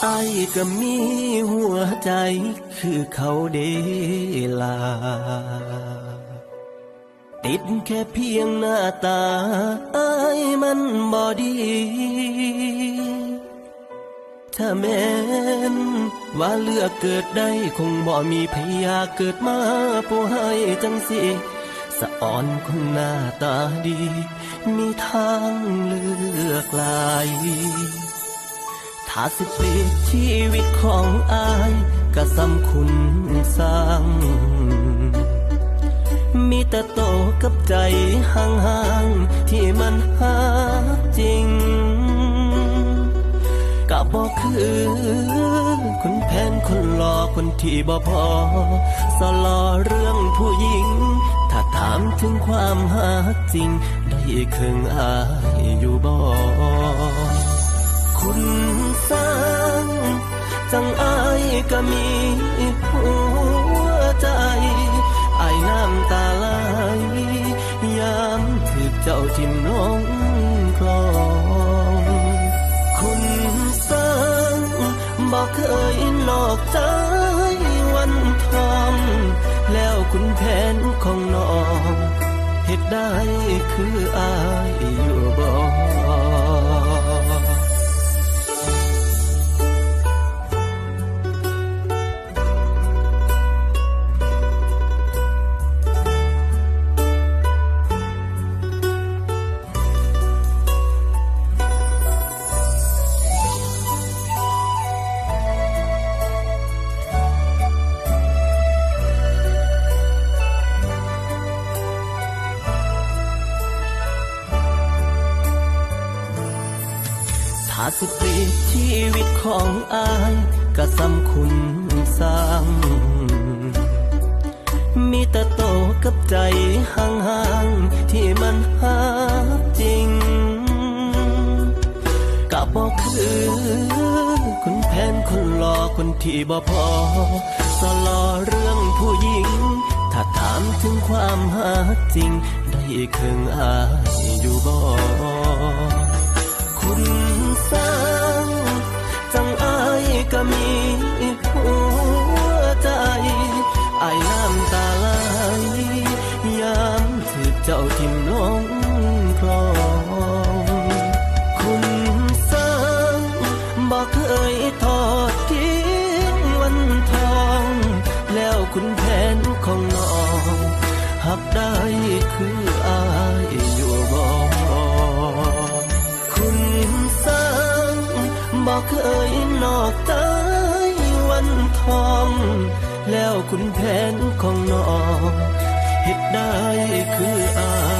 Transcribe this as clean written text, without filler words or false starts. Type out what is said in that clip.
อ้ายก็มีหัวใจคือเขาเดลาติดแค่เพียงหน้าตาอ้ายมันบ่ดีถ้าแม้นว่าเลือกเกิดได้คงบ่มีพยาเกิดมาผู้ให้จังสิสะอ่อนคนหน้าตาดีมีทางเลือกหลายถ้าสิเปลี่ยนชีวิตของอ้ายก็สำคุณสร้างมีแต่โตกับใจห่างๆที่มันหาจริงก็บอกคือคนแพนคนหล่อคนที่บ่พอสลอเรื่องผู้หญิงถ้าถามถึงความหาจริงได้ครึ่งอายอยู่บ่คุณสร้างจังอายก็มีหัวใจอายน้ำตาไหลยามถือเจ้าทิ่มลงคลองคุณสร้างบอกเคยนอกใจวันทองแล้วคุณแผนของน้องเหตุได้คืออายอยู่บ่ถ้าสิเปลี่ยนชีวิตของอายก็สำคุณสร้างมีแต่โตกับใจห่างๆที่มันหาจริงก็บอกคือคนแพนคนหล่อคนที่บ่พอสลอเรื่องผู้หญิงถ้าถามถึงความหาจริงได้ครึ่งอายอยู่บ่คุณสร้างจังอายก็มีหัวใจอายน้ำตาไหลยามถือเจ้าทิ่มลงคลองคุณสร้างบอกเคยทอดทิ้งวันทองแล้วคุณแผนของน้องหักได้คืออายอยู่บ่บอกเคยนอกใจวันทองแล้วคุณแผนของน้องเหตุได้คืออาย